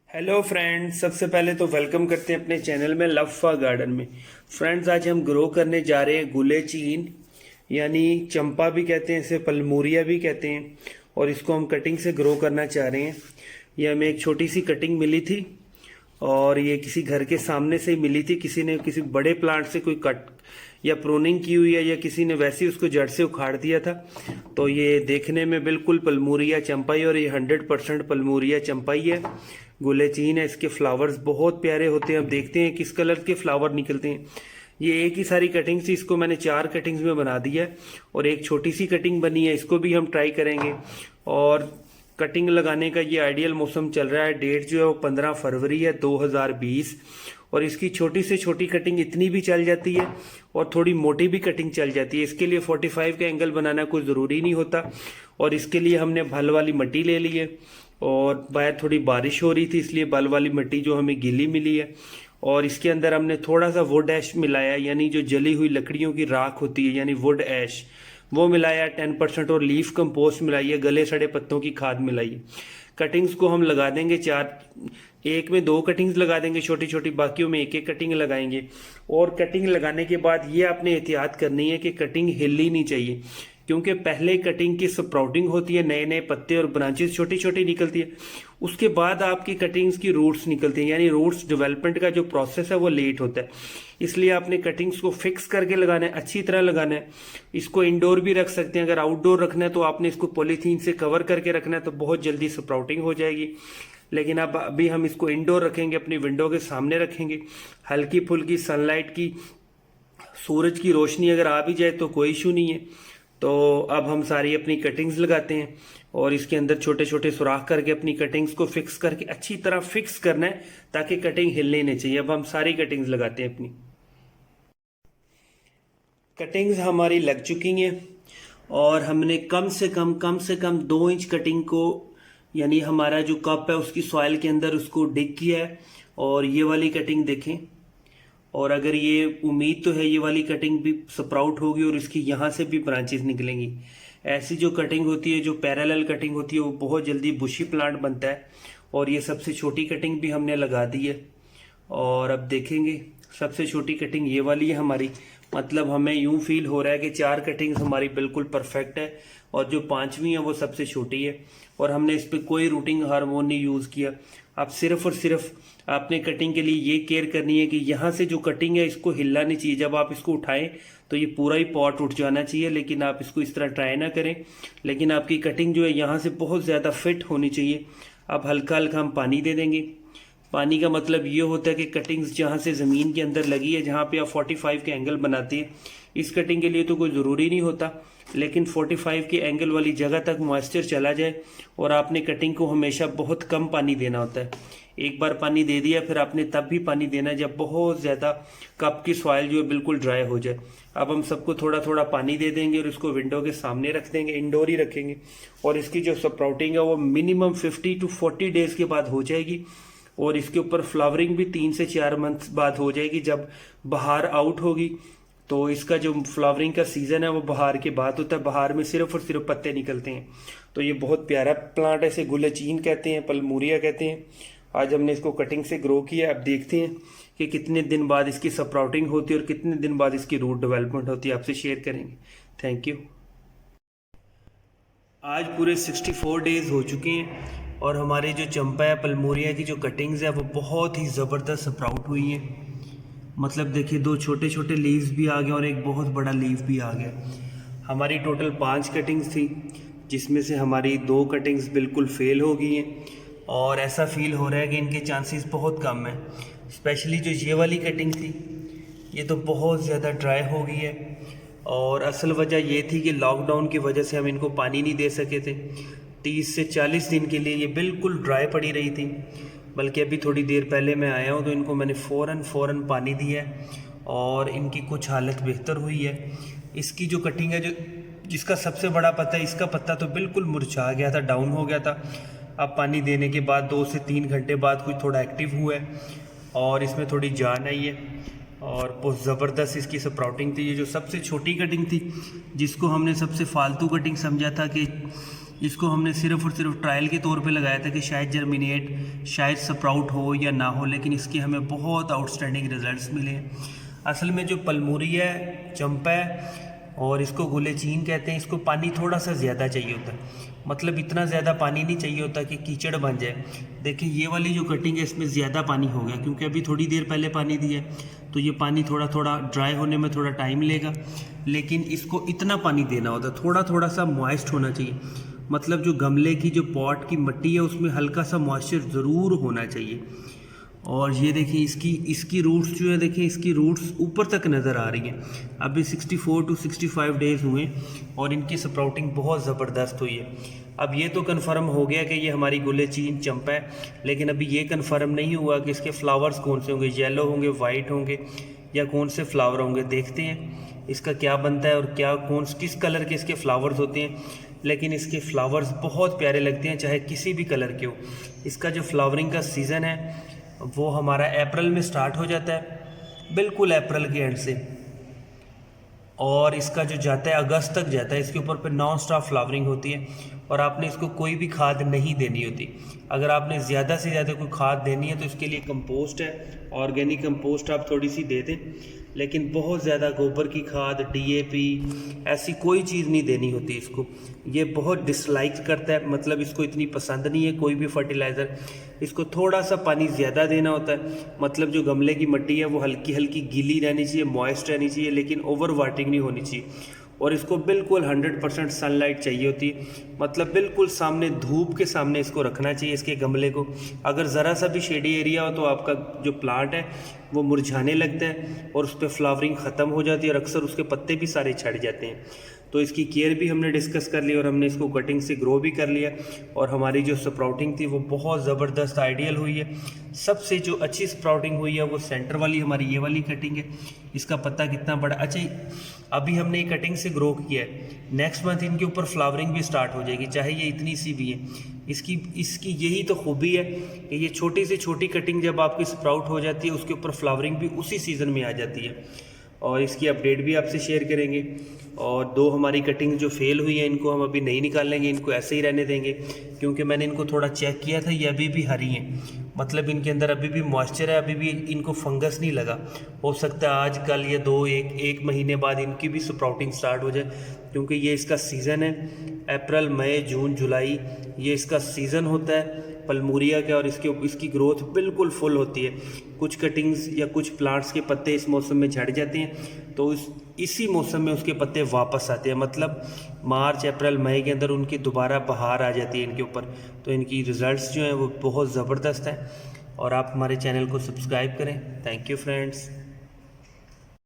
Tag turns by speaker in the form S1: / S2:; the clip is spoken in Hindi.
S1: हेलो फ्रेंड्स, सबसे पहले तो वेलकम करते हैं अपने चैनल में लफ्फा गार्डन में। फ्रेंड्स, आज हम ग्रो करने जा रहे हैं गुलेचीन, यानी चंपा भी कहते हैं इसे, पलमूरिया भी कहते हैं, और इसको हम कटिंग से ग्रो करना चाह रहे हैं। ये हमें एक छोटी सी कटिंग मिली थी और ये किसी घर के सामने से ही मिली थी। किसी ने किसी बड़े प्लांट से कोई कट या प्रूनिंग की हुई है या किसी ने वैसे ही उसको जड़ से उखाड़ दिया था। तो ये देखने में बिल्कुल पलमूरिया चंपाई, और ये 100% पलमूरिया चंपाई है। गुलेचीन है, इसके फ्लावर्स बहुत प्यारे होते हैं। अब देखते हैं किस कलर के फ्लावर निकलते हैं। ये एक ही सारी कटिंग थी, इसको मैंने 4 कटिंग्स में बना दिया है और एक छोटी सी कटिंग बनी है, इसको भी हम ट्राई करेंगे। और कटिंग लगाने का ये आइडियल मौसम चल रहा है। डेट जो है वो 15 फरवरी है 2020। और इसकी छोटी से छोटी कटिंग इतनी भी चल जाती है और थोड़ी मोटी भी कटिंग चल जाती है। इसके लिए 45 का एंगल बनाना कोई ज़रूरी नहीं होता। और इसके लिए हमने भल वाली मिट्टी ले ली है और बाहर थोड़ी बारिश हो रही थी, इसलिए बल वाली मिट्टी जो हमें गीली मिली है। और इसके अंदर हमने थोड़ा सा वुड ऐश मिलाया, यानी जो जली हुई लकड़ियों की राख होती है यानी वुड ऐश, वो मिलाया 10%। और लीफ कंपोस्ट मिलाई है, गले सड़े पत्तों की खाद मिलाई है। कटिंग्स को हम लगा देंगे 4, एक में 2 कटिंग्स लगा देंगे छोटी छोटी, बाकियों में 1-1 कटिंग लगाएंगे। और कटिंग लगाने के बाद ये आपने एहतियात करनी है कि कटिंग हिलनी नहीं चाहिए, क्योंकि पहले कटिंग की स्प्राउटिंग होती है, नए नए पत्ते और ब्रांचेस छोटी छोटी निकलती है। उसके बाद आपकी कटिंग्स की रूट्स निकलती हैं, यानी रूट्स डेवलपमेंट का जो प्रोसेस है वो लेट होता है। इसलिए आपने कटिंग्स को फिक्स करके लगाना है, अच्छी तरह लगाना है। इसको इंडोर भी रख सकते हैं, अगर आउटडोर रखना है तो आपने इसको पॉलीथीन से कवर करके रखना है, तो बहुत जल्दी स्प्राउटिंग हो जाएगी। लेकिन अब अभी हम इसको इंडोर रखेंगे, अपनी विंडो के सामने रखेंगे। हल्की फुल्की सनलाइट की, सूरज की रोशनी अगर आ भी जाए तो कोई इशू नहीं है। तो अब हम सारी अपनी कटिंग्स लगाते हैं और इसके अंदर छोटे छोटे सुराख करके अपनी कटिंग्स को फिक्स करके अच्छी तरह फिक्स करना है, ताकि कटिंग हिलने नहीं चाहिए। अब हम सारी कटिंग्स लगाते हैं। अपनी कटिंग्स हमारी लग चुकी हैं और हमने कम से कम 2 इंच कटिंग को, यानी हमारा जो कप है उसकी सॉइल के अंदर उसको डिग किया है। और ये वाली कटिंग देखें, और अगर ये उम्मीद तो है ये वाली कटिंग भी स्प्राउट होगी और इसकी यहाँ से भी ब्रांचेस निकलेंगी। ऐसी जो कटिंग होती है, जो पैरेलल कटिंग होती है, वो बहुत जल्दी बुशी प्लांट बनता है। और ये सबसे छोटी कटिंग भी हमने लगा दी है। और अब देखेंगे, सबसे छोटी कटिंग ये वाली है हमारी। मतलब हमें यूं फील हो रहा है कि 4 कटिंग्स हमारी बिल्कुल परफेक्ट है और जो 5वीं है वो सबसे छोटी है। और हमने इस पर कोई रूटिंग हार्मोन नहीं यूज़ किया। अब सिर्फ और सिर्फ आपने कटिंग के लिए ये केयर करनी है कि यहाँ से जो कटिंग है इसको हिलना नहीं चाहिए। जब आप इसको उठाएं तो ये पूरा ही पॉट उठ जाना चाहिए, लेकिन आप इसको इस तरह ट्राई ना करें। लेकिन आपकी कटिंग जो है यहाँ से बहुत ज़्यादा फिट होनी चाहिए। अब हल्का हल्का हम पानी दे देंगे। पानी का मतलब ये होता है कि कटिंग्स जहाँ से ज़मीन के अंदर लगी है, जहाँ पे आप 45 के एंगल बनाते हैं, इस कटिंग के लिए तो कोई ज़रूरी नहीं होता, लेकिन 45 के एंगल वाली जगह तक मॉइस्चर चला जाए। और आपने कटिंग को हमेशा बहुत कम पानी देना होता है। एक बार पानी दे दिया, फिर आपने तब भी पानी देना है जब बहुत ज़्यादा कप की सॉइल जो है बिल्कुल ड्राई हो जाए। अब हम सबको थोड़ा थोड़ा पानी दे देंगे और इसको विंडो के सामने रख देंगे, इंडोर ही रखेंगे। और इसकी जो स्प्राउटिंग है वो मिनिमम 50 to 40 डेज के बाद हो जाएगी। और इसके ऊपर फ्लावरिंग भी 3 से 4 मंथ बाद हो जाएगी। जब बहार आउट होगी तो इसका जो फ्लावरिंग का सीजन है वो बहार के बाद होता है। बहार में सिर्फ और सिर्फ पत्ते निकलते हैं। तो ये बहुत प्यारा प्लांट है, इसे गुलेचीन कहते हैं, पलमूरिया कहते हैं। आज हमने इसको कटिंग से ग्रो किया। अब देखते हैं कि कितने दिन बाद इसकी स्प्राउटिंग होती है और कितने दिन बाद इसकी रूट डेवलपमेंट होती है, आपसे शेयर करेंगे। Thank you. आज पूरे 64 डेज हो चुके हैं और हमारी जो चंपा है पलमूरिया की जो कटिंग्स है वो बहुत ही ज़बरदस्त स्प्राउट हुई है। मतलब देखिए, 2 छोटे छोटे लीव्स भी आ गए और एक बहुत बड़ा लीव भी आ गया। हमारी टोटल 5 कटिंग्स थी, जिसमें से हमारी 2 कटिंग्स बिल्कुल फेल हो गई हैं। और ऐसा फील हो रहा है कि इनके चांसेस बहुत कम हैं। स्पेशली जो ये वाली कटिंग थी, ये तो बहुत ज़्यादा ड्राई हो गई है। और असल वजह ये थी कि लॉकडाउन की वजह से हम इनको पानी नहीं दे सके थे। 30 से 40 दिन के लिए ये बिल्कुल ड्राई पड़ी रही थी। बल्कि अभी थोड़ी देर पहले मैं आया हूँ तो इनको मैंने फ़ौरन पानी दिया है और इनकी कुछ हालत बेहतर हुई है। इसकी जो कटिंग है, जो जिसका सबसे बड़ा पत्ता है, इसका पत्ता तो बिल्कुल मुरझा गया था, डाउन हो गया था। अब पानी देने के बाद 2 से 3 घंटे बाद कुछ थोड़ा एक्टिव हुआ है और इसमें थोड़ी जान आई है और बहुत ज़बरदस्त इसकी स्प्राउटिंग थी। ये जो सबसे छोटी कटिंग थी, जिसको हमने सबसे फालतू कटिंग समझा था कि इसको हमने सिर्फ और सिर्फ ट्रायल के तौर पे लगाया था कि शायद जर्मिनेट, शायद स्प्राउट हो या ना हो, लेकिन इसके हमें बहुत आउटस्टैंडिंग रिजल्ट्स मिले हैं। असल में जो पलमूरी है, चंपा है और इसको गुलेचीन कहते हैं, इसको पानी थोड़ा सा ज़्यादा चाहिए होता है। मतलब इतना ज़्यादा पानी नहीं चाहिए होता कि कीचड़ बन जाए। देखिए ये वाली जो कटिंग है इसमें ज़्यादा पानी हो गया, क्योंकि अभी थोड़ी देर पहले पानी दिया है, तो ये पानी थोड़ा थोड़ा ड्राई होने में थोड़ा टाइम लेगा। लेकिन इसको इतना पानी देना होता है, थोड़ा थोड़ा सा मॉइस्ट होना चाहिए। मतलब जो गमले की जो पॉट की मिट्टी है उसमें हल्का सा मॉइस्चर ज़रूर होना चाहिए। और ये देखिए इसकी रूट्स जो है, देखिए इसकी रूट्स ऊपर तक नज़र आ रही हैं। अभी 64 to 65 डेज़ हुए और इनकी स्प्राउटिंग बहुत ज़बरदस्त हुई है। अब ये तो कन्फर्म हो गया कि ये हमारी गुलेचीन चंपा है, लेकिन अभी ये कन्फर्म नहीं हुआ कि इसके फ्लावर्स कौन से होंगे, येलो होंगे, वाइट होंगे या कौन से फ्लावर होंगे। देखते हैं इसका क्या बनता है और किस कलर के इसके फ्लावर्स होते हैं। लेकिन इसके फ्लावर्स बहुत प्यारे लगते हैं, चाहे किसी भी कलर के हो। इसका जो फ्लावरिंग का सीज़न है वो हमारा अप्रैल में स्टार्ट हो जाता है, बिल्कुल अप्रैल के एंड से, और इसका जो जाता है अगस्त तक जाता है। इसके ऊपर पे नॉन स्टॉप फ्लावरिंग होती है और आपने इसको कोई भी खाद नहीं देनी होती। अगर आपने ज़्यादा से ज़्यादा कोई खाद देनी है तो इसके लिए कंपोस्ट है, ऑर्गेनिक कंपोस्ट आप थोड़ी सी दे दें, लेकिन बहुत ज़्यादा गोबर की खाद, DAP ऐसी कोई चीज़ नहीं देनी होती इसको। ये बहुत डिसलाइक करता है, मतलब इसको इतनी पसंद नहीं है कोई भी फर्टिलाइज़र। इसको थोड़ा सा पानी ज़्यादा देना होता है, मतलब जो गमले की मिट्टी है वो हल्की हल्की गीली रहनी चाहिए, मॉइस्ट रहनी चाहिए, लेकिन ओवर वाटरिंग नहीं होनी चाहिए। और इसको बिल्कुल 100% सनलाइट चाहिए होती है, मतलब बिल्कुल सामने, धूप के सामने इसको रखना चाहिए इसके गमले को। अगर ज़रा सा भी शेडी एरिया हो तो आपका जो प्लांट है वो मुरझाने लगता है और उस पर फ्लावरिंग ख़त्म हो जाती है और अक्सर उसके पत्ते भी सारे झड़ जाते हैं। तो इसकी केयर भी हमने डिस्कस कर ली और हमने इसको कटिंग से ग्रो भी कर लिया और हमारी जो स्प्राउटिंग थी वो बहुत ज़बरदस्त आइडियल हुई है। सबसे जो अच्छी स्प्राउटिंग हुई है वो सेंटर वाली हमारी ये वाली कटिंग है। इसका पत्ता कितना बड़ा, अच्छा अभी हमने ये कटिंग से ग्रो किया है, नेक्स्ट मंथ इनके ऊपर फ्लावरिंग भी स्टार्ट हो जाएगी, चाहे ये इतनी सी भी है। इसकी यही तो खूबी है कि ये छोटी से छोटी कटिंग जब आपकी स्प्राउट हो जाती है उसके ऊपर फ्लावरिंग भी उसी सीज़न में आ जाती है। और इसकी अपडेट भी आपसे शेयर करेंगे। और 2 हमारी कटिंग जो फेल हुई है इनको हम अभी नहीं निकालेंगे, इनको ऐसे ही रहने देंगे, क्योंकि मैंने इनको थोड़ा चेक किया था, ये अभी भी हरी हैं, मतलब इनके अंदर अभी भी मॉइस्चर है, अभी भी इनको फंगस नहीं लगा। हो सकता है आज कल या 1 महीने बाद इनकी भी स्प्राउटिंग स्टार्ट हो जाए, क्योंकि ये इसका सीज़न है। अप्रैल, मई, जून, जुलाई ये इसका सीज़न होता है पलमूरिया का, और इसकी ग्रोथ बिल्कुल फुल होती है। कुछ कटिंग्स या कुछ प्लांट्स के पत्ते इस मौसम में झड़ जाते हैं, तो इसी मौसम में उसके पत्ते वापस आते हैं, मतलब मार्च, अप्रैल, मई के अंदर उनकी दोबारा बहार आ जाती है इनके ऊपर। तो इनकी रिज़ल्ट्स जो हैं वो बहुत ज़बरदस्त हैं। और आप हमारे चैनल को सब्सक्राइब करें। Thank you friends.